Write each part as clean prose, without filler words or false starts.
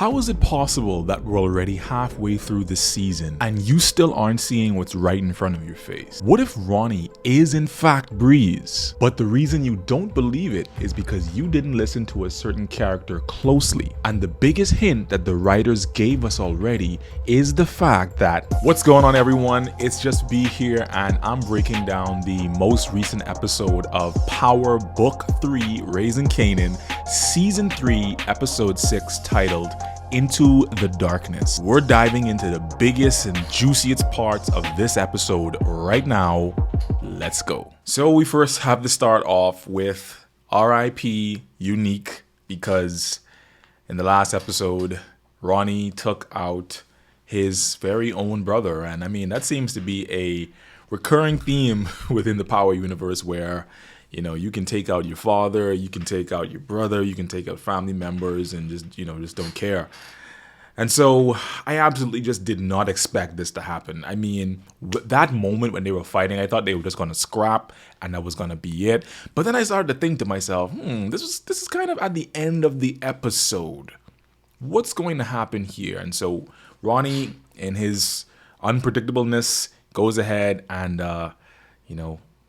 How is it possible that we're already halfway through this season and you still aren't seeing what's right in front of your face? What if Ronnie is in fact Breeze? But the reason you don't believe it is because you didn't listen to a certain character closely. And the biggest hint that the writers gave us already is the fact that, what's going on everyone? It's just B here and I'm breaking down the most recent episode of Power Book 3 Raising Kanan, Season 3, Episode 6, titled Into the Darkness. We're diving into the biggest and juiciest parts of this episode right now. Let's go. So we first have to start off with RIP Unique, because in the last episode, Ronnie took out his very own brother. And I mean, that seems to be a recurring theme within the Power universe where, you know, you can take out your father, you can take out your brother, you can take out family members and just don't care. And so I absolutely just did not expect this to happen. I mean, that moment when they were fighting, I thought they were just going to scrap and that was going to be it. But then I started to think to myself, this is kind of at the end of the episode. What's going to happen here? And so Ronnie, in his unpredictableness, goes ahead and,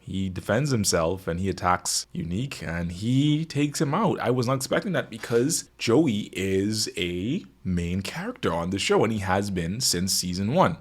he defends himself and he attacks Unique and he takes him out. I was not expecting that because Joey is a main character on the show and he has been since season 1.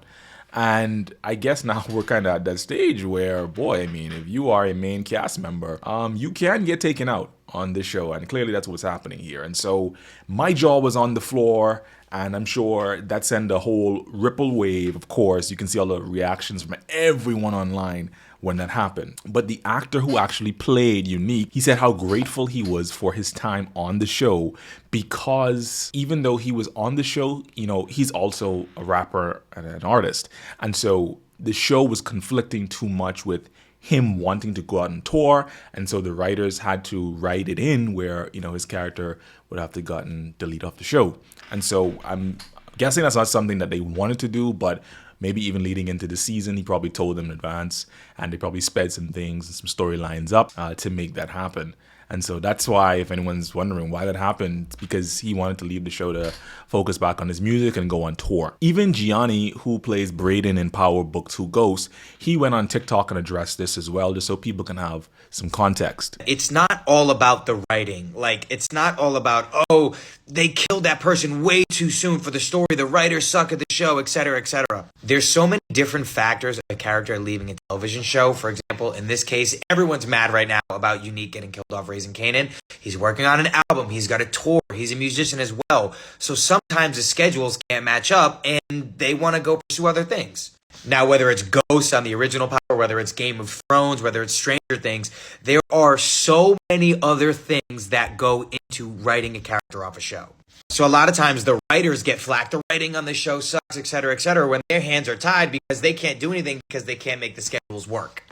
And I guess now we're kind of at that stage where, boy, I mean, if you are a main cast member, you can get taken out on this show. And clearly that's what's happening here. And so my jaw was on the floor. And I'm sure that sent a whole ripple wave. Of course, you can see all the reactions from everyone online when that happened. But the actor who actually played Unique, he said how grateful he was for his time on the show, because even though he was on the show, he's also a rapper and an artist. And so the show was conflicting too much with him wanting to go out on tour, and so the writers had to write it in where his character would have to gotten deleted off the show. And so I'm guessing that's not something that they wanted to do, but maybe even leading into the season, he probably told them in advance, and they probably sped some things and some storylines up to make that happen. And so that's why, if anyone's wondering why that happened, it's because he wanted to leave the show to focus back on his music and go on tour. Even Gianni, who plays Brayden in Power Book 2 Ghost, he went on TikTok and addressed this as well, just so people can have some context. It's not all about the writing. Like, it's not all about, oh, they killed that person way too soon for the story, the writers suck at the show, etc., etc. There's so many different factors of a character leaving a television show. For example, in this case, everyone's mad right now about Unique getting killed off Raising Kanan. He's working on an album. He's got a tour. He's a musician as well. So sometimes the schedules can't match up and they want to go pursue other things. Now, whether it's Ghost on the original Power, whether it's Game of Thrones, whether it's Stranger Things, there are so many other things that go into writing a character off a show. So a lot of times the writers get flack. The writing on the show sucks, etc., when their hands are tied because they can't do anything because they can't make the schedules work.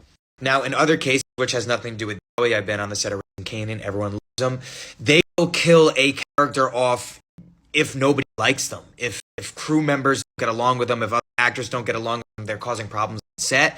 Now, in other cases, which has nothing to do with Joey, I've been on the set of Raising Kanan, everyone loves them, they will kill a character off if nobody likes them. If crew members don't get along with them, if other actors don't get along with them, they're causing problems on set.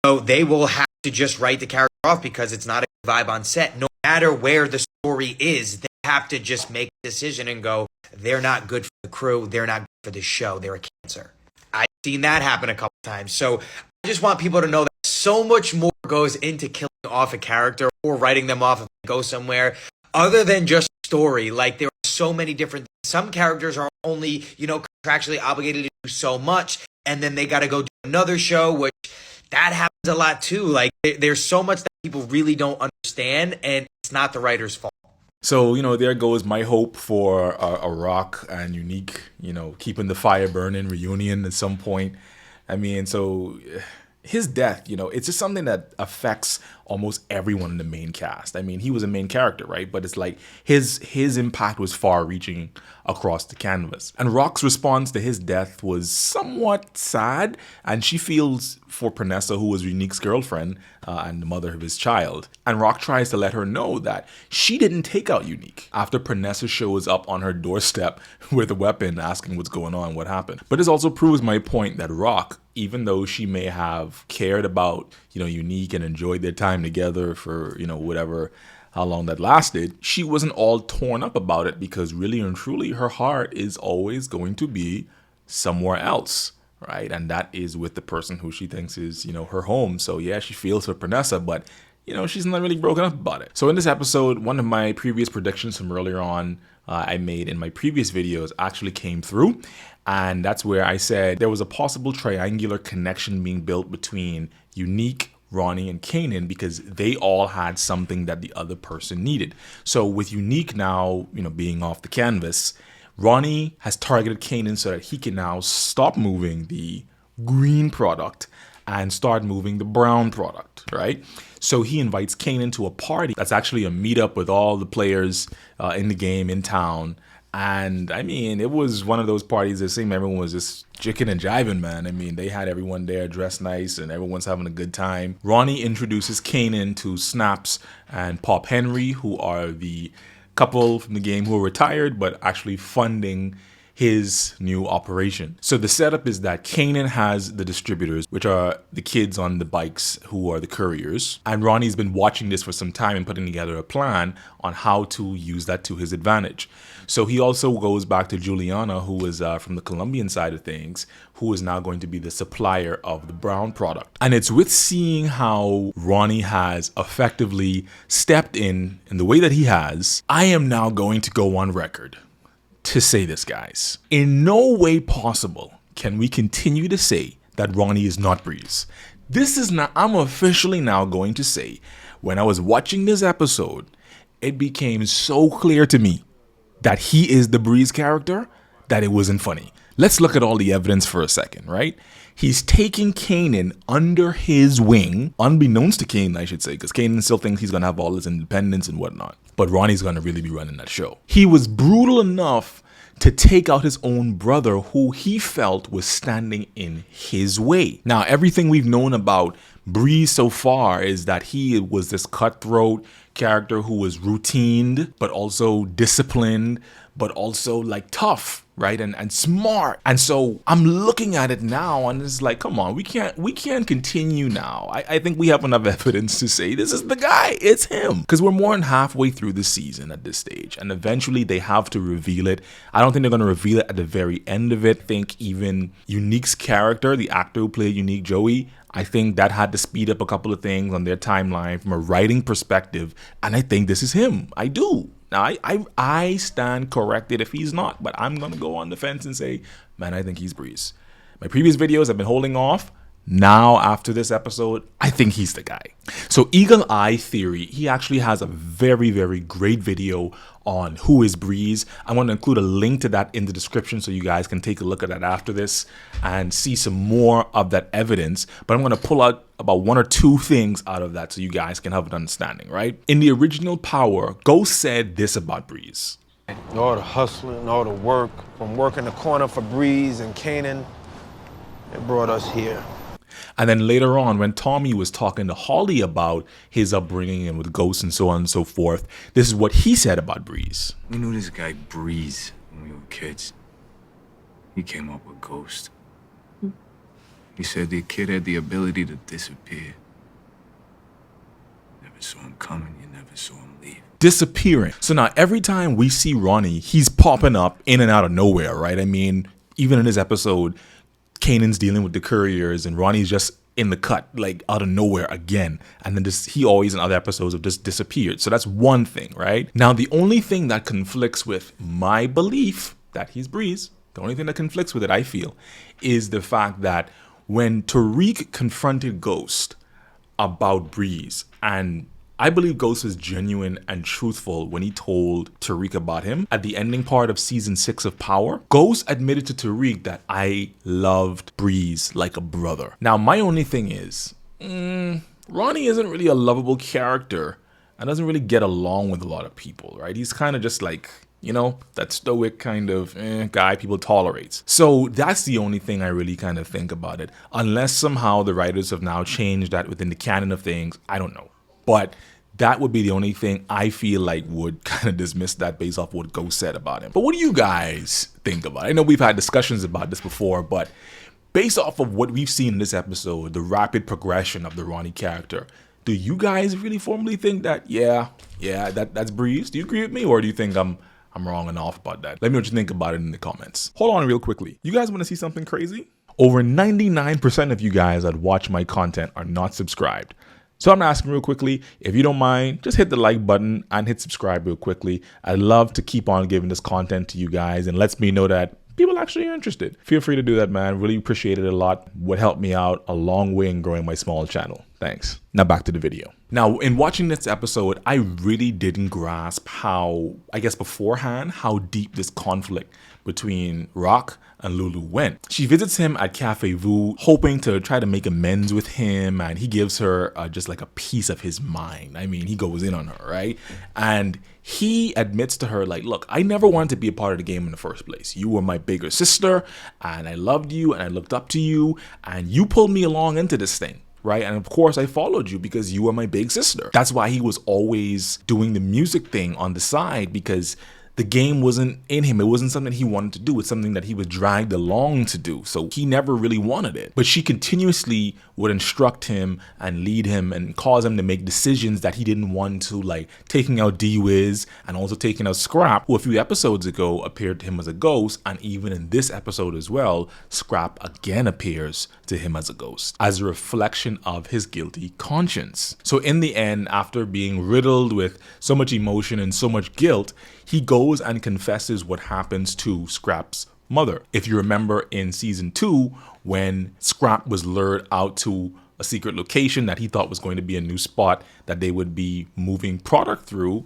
So they will have to just write the character off because it's not a good vibe on set. No matter where the story is, they have to just make a decision and go, they're not good for the crew, they're not good for the show, they're a cancer. I've seen that happen a couple times. So I just want people to know that so much more goes into killing off a character or writing them off if they go somewhere other than just story. Like, there are so many different things. Some characters are only, contractually obligated to do so much, and then they got to go do another show, which that happens a lot too. Like, there's so much that people really don't understand, and it's not the writer's fault. So, there goes my hope for a Rock and Unique, keeping the fire burning reunion at some point. I mean, so his death, it's just something that affects almost everyone in the main cast. I mean, he was a main character, right? But it's like his impact was far-reaching across the canvas. And Rock's response to his death was somewhat sad, and she feels for Pernessa, who was Unique's girlfriend and the mother of his child. And Rock tries to let her know that she didn't take out Unique after Pernessa shows up on her doorstep with a weapon asking what's going on, what happened. But this also proves my point that Rock, even though she may have cared about, Unique and enjoyed their time together for, whatever how long that lasted, she wasn't all torn up about it because really and truly her heart is always going to be somewhere else, right? And that is with the person who she thinks is, her home. So yeah, she feels for Vanessa, but she's not really broken up about it. So in this episode, one of my previous predictions from earlier on I made in my previous videos actually came through. And that's where I said there was a possible triangular connection being built between Unique, Ronnie, and Kanan because they all had something that the other person needed. So with Unique now, being off the canvas, Ronnie has targeted Kanan so that he can now stop moving the green product and start moving the brown product, right? So he invites Kanan to a party that's actually a meetup with all the players in the game in town. And I mean, it was one of those parties that seemed everyone was just jicking and jiving, man. I mean, they had everyone there dressed nice and everyone's having a good time. Ronnie introduces Kanan to Snaps and Pop Henry, who are the couple from the game who are retired, but actually funding his new operation. So the setup is that Kanan has the distributors, which are the kids on the bikes who are the couriers. And Ronnie's been watching this for some time and putting together a plan on how to use that to his advantage. So he also goes back to Juliana, who is from the Colombian side of things, who is now going to be the supplier of the brown product. And it's with seeing how Ronnie has effectively stepped in the way that he has, I am now going to go on record to say this, guys. In no way possible can we continue to say that Ronnie is not Breeze. This is not, I'm officially now going to say, when I was watching this episode, it became so clear to me that he is the Breeze character that it wasn't funny. Let's look at all the evidence for a second, right? He's taking Kanan under his wing, unbeknownst to Kanan, I should say, because Kanan still thinks he's going to have all his independence and whatnot. But Ronnie's going to really be running that show. He was brutal enough to take out his own brother who he felt was standing in his way. Now, everything we've known about Breeze so far is that he was this cutthroat character who was routined, but also disciplined, but also like tough, right? And smart. And so I'm looking at it now and it's like, come on, we can't continue now. I think we have enough evidence to say this is the guy, it's him. Because we're more than halfway through the season at this stage. And eventually they have to reveal it. I don't think they're going to reveal it at the very end of it. I think even Unique's character, the actor who played Unique Joey, I think that had to speed up a couple of things on their timeline from a writing perspective. And I think this is him. I do. Now, I stand corrected if he's not, but I'm going to go on the fence and say, man, I think he's Breeze. My previous videos I've been holding off. Now, after this episode, I think he's the guy. So Eagle Eye Theory, he actually has a very, very great video on who is Breeze. I'm going to include a link to that in the description so you guys can take a look at that after this and see some more of that evidence. But I'm going to pull out about one or two things out of that so you guys can have an understanding, right? In the original Power, Ghost said this about Breeze. All the hustling, all the work, from working the corner for Breeze and Kanan, it brought us here. And then later on, when Tommy was talking to Holly about his upbringing and with Ghost and so on and so forth, this is what he said about Breeze. We knew this guy Breeze when we were kids. He came up with Ghost. He said the kid had the ability to disappear. Never saw him coming, you never saw him leave. Disappearing. So now every time we see Ronnie, he's popping up in and out of nowhere, right? I mean, even in this episode, Kanan's dealing with the couriers and Ronnie's just in the cut, like out of nowhere again. And then he always in other episodes have just disappeared. So that's one thing, right? Now, the only thing that conflicts with my belief that he's Breeze, the only thing that conflicts with it, I feel, is the fact that when Tariq confronted Ghost about Breeze, and I believe Ghost was genuine and truthful when he told Tariq about him. At the ending part of season 6 of Power, Ghost admitted to Tariq that I loved Breeze like a brother. Now, my only thing is, Ronnie isn't really a lovable character and doesn't really get along with a lot of people, right? He's kind of just like, that stoic kind of guy people tolerate. So that's the only thing I really kind of think about it. Unless somehow the writers have now changed that within the canon of things, I don't know. But that would be the only thing I feel like would kind of dismiss that based off what Ghost said about him. But what do you guys think about it? I know we've had discussions about this before, but based off of what we've seen in this episode, the rapid progression of the Ronnie character, Do you guys really formally think that, that's Breeze? Do you agree with me, or do you think I'm wrong and off about that? Let me know what you think about it in the comments. Hold on real quickly. You guys want to see something crazy? Over 99% of you guys that watch my content are not subscribed. So I'm asking real quickly, if you don't mind, just hit the like button and hit subscribe real quickly. I'd love to keep on giving this content to you guys, and lets me know that people actually are interested. Feel free to do that, man. Really appreciate it a lot. Would help me out a long way in growing my small channel. Thanks. Now back to the video. Now, in watching this episode, I really didn't grasp how, I guess beforehand, how deep this conflict between Rock and Lulu went. She visits him at Cafe Vu, hoping to try to make amends with him, and he gives her just like a piece of his mind. I mean, he goes in on her, right? And he admits to her, like, look, I never wanted to be a part of the game in the first place. You were my bigger sister, and I loved you, and I looked up to you, and you pulled me along into this thing. Right? And of course I followed you because you were my big sister. That's why he was always doing the music thing on the side, because the game wasn't in him. It wasn't something he wanted to do. It's something that he was dragged along to do. So he never really wanted it. But she continuously would instruct him and lead him and cause him to make decisions that he didn't want to, like taking out D-Wiz and also taking out Scrap, who a few episodes ago appeared to him as a ghost. And even in this episode as well, Scrap again appears to him as a ghost, as a reflection of his guilty conscience. So in the end, after being riddled with so much emotion and so much guilt, he goes and confesses what happens to Scrap's mother. If you remember in season 2, when Scrap was lured out to a secret location that he thought was going to be a new spot that they would be moving product through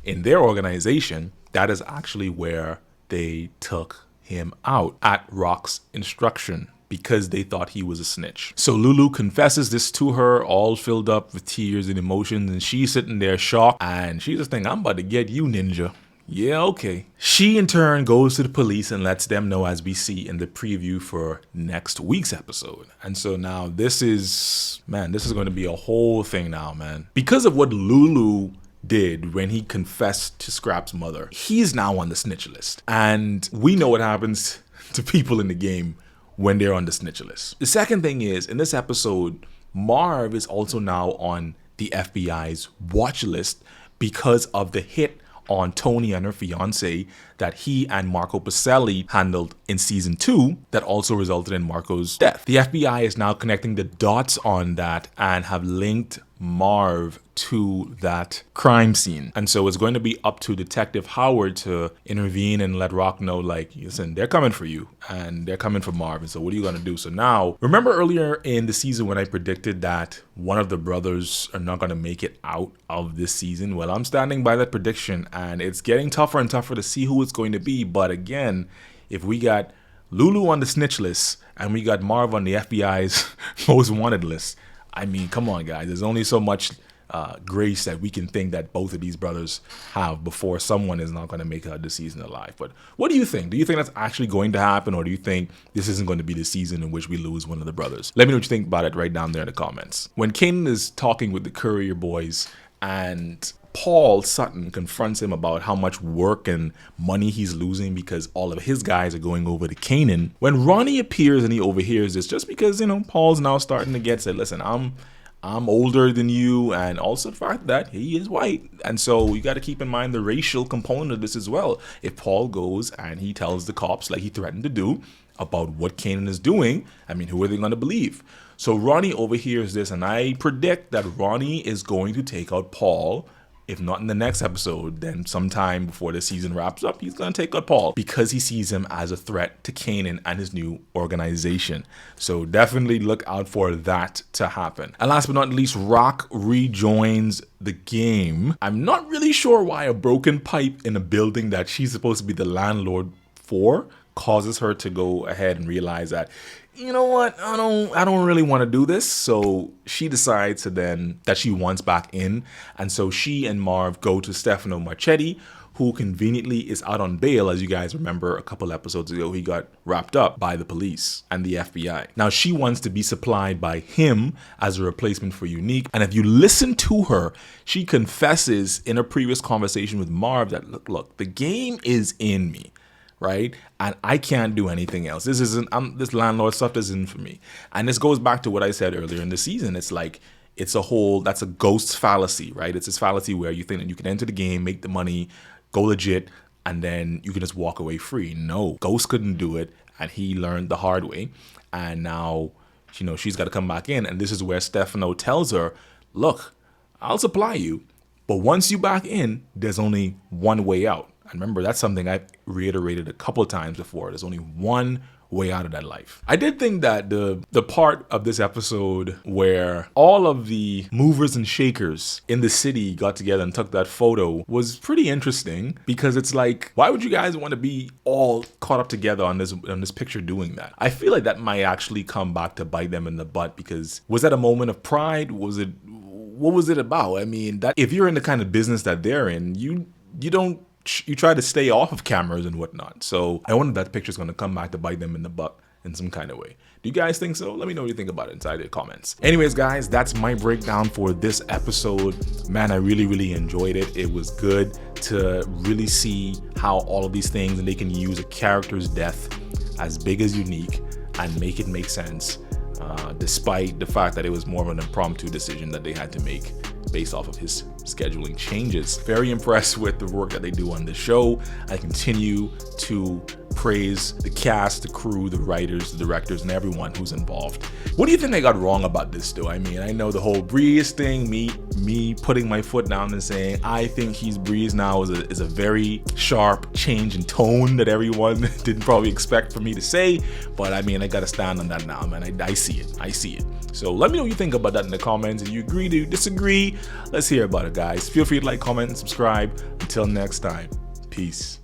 in their organization, that is actually where they took him out at Rock's instruction, because they thought he was a snitch. So Lulu confesses this to her, all filled up with tears and emotions, and she's sitting there shocked, and she's just thinking, I'm about to get you, ninja. Yeah, okay. She in turn goes to the police and lets them know, as we see in the preview for next week's episode. And so now this is going to be a whole thing now, man. Because of what Lulu did when he confessed to Scrap's mother, he's now on the snitch list. And we know what happens to people in the game when they're on the snitch list. The second thing is, in this episode, Marv is also now on the FBI's watch list because of the hit on Tony and her fiance that he and Marco Pacelli handled in season 2 that also resulted in Marco's death. The FBI is now connecting the dots on that and have linked Marv to that crime scene. And so it's going to be up to Detective Howard to intervene and let Rock know, like, listen, they're coming for you and they're coming for Marv. And so what are you going to do? So now, remember earlier in the season when I predicted that one of the brothers are not going to make it out of this season? Well, I'm standing by that prediction, and it's getting tougher and tougher to see who it's going to be. But again, if we got Lulu on the snitch list and we got Marv on the FBI's most wanted list, I mean, come on, guys. There's only so much grace that we can think that both of these brothers have before someone is not going to make out the season alive. But what do you think? Do you think that's actually going to happen, or do you think this isn't going to be the season in which we lose one of the brothers? Let me know what you think about it right down there in the comments. When Kanan is talking with the courier boys and Paul Sutton confronts him about how much work and money he's losing because all of his guys are going over to Kanan, when Ronnie appears and he overhears this, just because, you know, Paul's now starting to get said, listen, I'm older than you, and also the fact that he is white. And so you got to keep in mind the racial component of this as well. If Paul goes and he tells the cops, like he threatened to do, about what Kanan is doing, I mean, who are they going to believe? So Ronnie overhears this, and I predict that Ronnie is going to take out Paul. If not in the next episode, then sometime before the season wraps up, he's going to take out Paul because he sees him as a threat to Kanan and his new organization. So definitely look out for that to happen. And last but not least, Rock rejoins the game. I'm not really sure why a broken pipe in a building that she's supposed to be the landlord for causes her to go ahead and realize that, you know what, I don't really want to do this. So she decides to then that she wants back in. And so she and Marv go to Stefano Marchetti, who conveniently is out on bail. As you guys remember, a couple episodes ago, he got wrapped up by the police and the FBI. Now she wants to be supplied by him as a replacement for Unique. And if you listen to her, she confesses in a previous conversation with Marv that, look, the game is in me. Right? And I can't do anything else. This landlord stuff isn't for me. And this goes back to what I said earlier in the season. It's like, that's a ghost fallacy, right? It's this fallacy where you think that you can enter the game, make the money, go legit, and then you can just walk away free. No, Ghost couldn't do it, and he learned the hard way. And now, she's got to come back in, and this is where Stefano tells her, look, I'll supply you, but once you back in, there's only one way out. And remember, that's something I've reiterated a couple of times before. There's only one way out of that life. I did think that the part of this episode where all of the movers and shakers in the city got together and took that photo was pretty interesting, because it's like, why would you guys want to be all caught up together on this picture doing that? I feel like that might actually come back to bite them in the butt, because was that a moment of pride? What was it about? I mean, that if you're in the kind of business that they're in, you try to stay off of cameras and whatnot. So I wonder if that picture's going to come back to bite them in the butt in some kind of way. Do you guys think so? Let me know what you think about it inside the comments. Anyways, guys, that's my breakdown for this episode. Man, I really, really enjoyed it. It was good to really see how all of these things, and they can use a character's death as big as unique and make it make sense, despite the fact that it was more of an impromptu decision that they had to make based off of his scheduling changes. Very impressed with the work that they do on this show. I continue to praise the cast, the crew, the writers, the directors, and everyone who's involved. What do you think I got wrong about this, though? I mean, I know the whole Breeze thing, me putting my foot down and saying I think he's Breeze now is a very sharp change in tone that everyone didn't probably expect for me to say. But I mean, I gotta stand on that now, man. I see it. So let me know what you think about that in the comments. If you agree to disagree, let's hear about it, guys. Feel free to like, comment, and subscribe. Until next time, peace.